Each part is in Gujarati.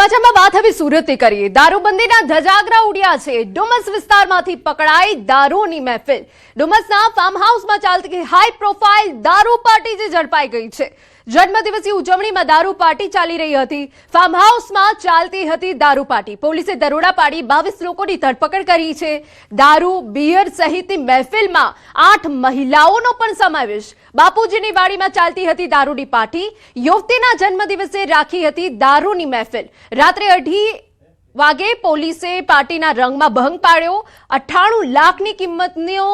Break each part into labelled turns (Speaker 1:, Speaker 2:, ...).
Speaker 1: સમાચારમાં વાત હવે સુરતની કરીએ। દારૂબંધીના ધજાગરા ઉડ્યા છે। ડુમસ વિસ્તારમાંથી પકડાઈ દારૂની મહેફિલ। ડુમસના ફાર્મ હાઉસમાં ચાલતી હાઈ પ્રોફાઇલ દારૂ પાર્ટી જે ઝડપાઈ ગઈ છે। જન્મદિવસની ઉજવણીમાં દારૂ પાર્ટી ચાલી રહી હતી। ફાર્મ હાઉસમાં ચાલતી હતી દારૂ પાર્ટી। પોલીસે દરોડા પાડી 22 લોકોની ધરપકડ કરી છે। દારૂ બિયર સહિતની મહેફિલમાં 8 મહિલાઓનો પણ સમાવેશ। બાપુજીની વાડીમાં ચાલતી હતી દારૂની પાર્ટી। યુવતીના જન્મદિવસે રાખી હતી દારૂની મહેફિલ। રાત્રે 2:30 વાગે પોલીસે પાર્ટીના રંગમાં ભંગ પાડ્યો। 98 લાખની કિંમતનો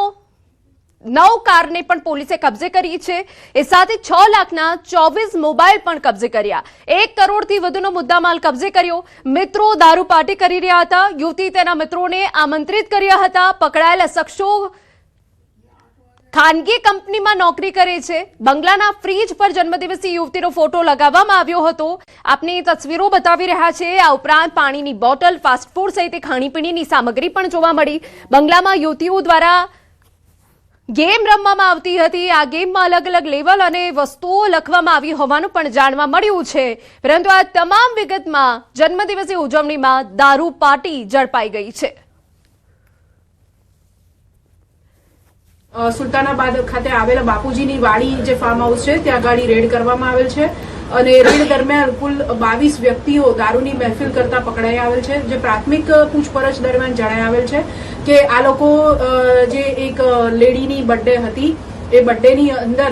Speaker 1: 9 કારને પણ પોલીસે કબજે કરી છે। એ સાથે 6 લાખના 24 મોબાઈલ પણ કબજે કર્યા। 1 કરોડથી વધુનો મુદ્દામાલ કબજે કર્યો। મિત્રો દારૂ પાર્ટી કરી રહ્યા હતા। યુવતી તેના મિત્રોને આમંત્રિત કર્યા હતા। પકડાયેલા શખ્સો ખાનગી કંપનીમાં નોકરી કરે છે। બંગલાના ફ્રીજ પર જન્મદિવસની યુવતીનો ફોટો લગાવવામાં આવ્યો હતો। આપને તસવીરો બતાવી રહ્યા છે। આ ઉપરાંત પાણીની બોટલ, ફાસ્ટ ફૂડ સહિત ખાણીપીણીની સામગ્રી પણ જોવા મળી। બંગલામાં યુવતીઓ દ્વારા ગેમ રમવામાં આવતી હતી। આ ગેમમાં અલગ અલગ લેવલ અને વસ્તુઓ લખવામાં આવી હોવાનું પણ જાણવા મળ્યું છે। પરંતુ આ તમામ વિગતમાં જન્મદિવસની ઉજવણીમાં દારૂ પાર્ટી ઝડપાઈ ગઈ છે।
Speaker 2: સુલતાનાબાદ ખાતે આવેલા બાપુજીની વાડી જે ફાર્મ હાઉસ છે ત્યાં ગાડી રેડ કરવામાં આવેલ છે અને રેડ દરમિયાન કુલ 22 વ્યક્તિઓ દારૂની મહેફિલ કરતા પકડાઈ આવેલ છે। જે પ્રાથમિક પૂછપરછ દરમિયાન જણાઈ આવેલ છે કે આ લોકો જે એક લેડીની બર્થડે હતી એ બર્થડેની અંદર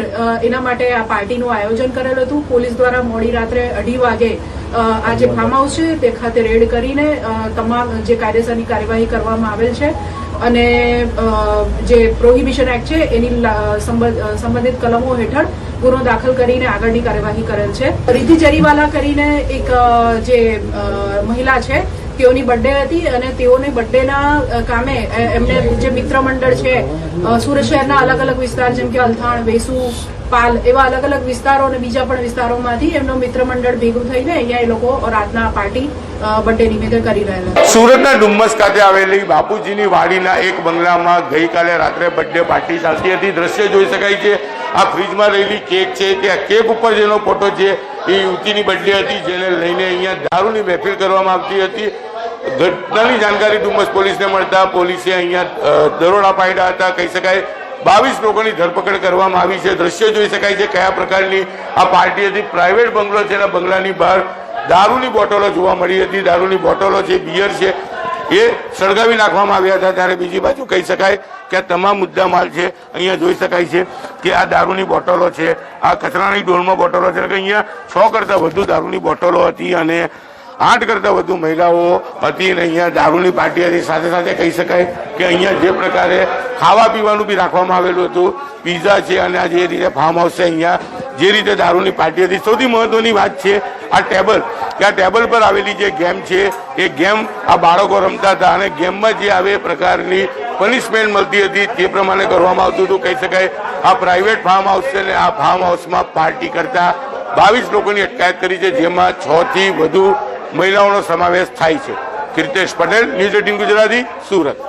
Speaker 2: એના માટે આ પાર્ટીનું આયોજન કરેલું હતું। પોલીસ દ્વારા મોડી રાત્રે 2:30 વાગે આ જે ફાર્મ હાઉસ છે તે ખાતે રેડ કરીને તમામ જે કાયદેસરની કાર્યવાહી કરવામાં આવેલ છે અને જે પ્રોહિબિશન એક્ટ છે એની સંબંધિત કલમો હેઠળ ગુનો દાખલ કરીને આગળની કાર્યવાહી કરેલ છે। રિદ્ધિ જરીવાલા કરીને એક જે મહિલા છે તેઓની બર્થડે હતી અને તેઓની બર્થડેના કામે એમને જે મિત્ર મંડળ છે સુરત શહેરના અલગ અલગ વિસ્તાર જેમ કે અલથાણ, વેસુ, પાલ એવા અલગ અલગ વિસ્તારો અને બીજા પણ વિસ્તારોમાંથી એમનો મિત્ર મંડળ ભેગું થઈને અહીંયા એ લોકો રાતના પાર્ટી બર્થડે નિમિત્તે કરી રહેલા।
Speaker 3: સુરતના ડુમ્મસ ખાતે આવેલી બાપુજીની વાડીના એક બંગલામાં ગઈકાલે રાત્રે બર્થડે પાર્ટી ચાલતી હતી। દ્રશ્ય જોઈ શકાય છે। આ ફ્રીજમાં રહેલી કેક છે કે કેક ઉપર જેનો ફોટો છે એ યુવતીની બર્થડે હતી, જેને લઈને અહીંયા દારૂની મહેફિલ કરવામાં આવતી હતી। ઘટનાની જાણકારી ડુમ્મસ પોલીસને મળતા પોલીસે અહીંયા દરોડા પાડ્યા હતા। કહી શકાય 22 લોકોની ધરપકડ કરવામાં આવી છે। દ્રશ્ય જોઈ શકાય છે કયા પ્રકારની આ પાર્ટી હતી। પ્રાઇવેટ બંગલો છે, બંગલાની બહાર દારૂની બોટલો જોવા મળી હતી। દારૂની બોટલો છે, બિયર છે, એ સળગાવી નાખવામાં આવ્યા હતા। ત્યારે બીજી બાજુ કહી શકાય કે આ તમામ મુદ્દામાલ છે અહીંયા જોઈ શકાય છે કે આ દારૂની બોટલો છે, આ કચરાની ડોલમાં બોટલો છે, કે અહીંયા 6 કરતાં વધુ દારૂની બોટલો હતી અને 8 કરતાં વધુ મહિલાઓ હતી અને અહીંયા દારૂની પાર્ટી હતી। સાથે સાથે કહી શકાય કે અહીંયા જે પ્રકારે ખાવા પીવાનું બી રાખવામાં આવેલું હતું, પીઝા છે અને આ જે રીતે ફાર્મ હાઉસ છે અહીંયા જે રીતે દારૂની પાર્ટી હતી। સૌથી મહત્વની વાત છે આ ટેબલ, કે આ ટેબલ પર આવેલી જે ગેમ છે એ ગેમ આ બાળકો રમતા હતા અને ગેમમાં જે આવે પ્રકારની પનિશમેન્ટ મળતી હતી તે પ્રમાણે કરવામાં આવતું હતું। કહી શકાય આ પ્રાઇવેટ ફાર્મ હાઉસ છે અને આ ફાર્મ હાઉસમાં પાર્ટી કરતા 22 લોકોની અટકાયત કરી છે, જેમાં 6 થી વધુ મહિલાઓનો સમાવેશ થાય છે। કીર્તેશ પટેલ, ન્યૂઝ 18 ગુજરાતી, સુરત।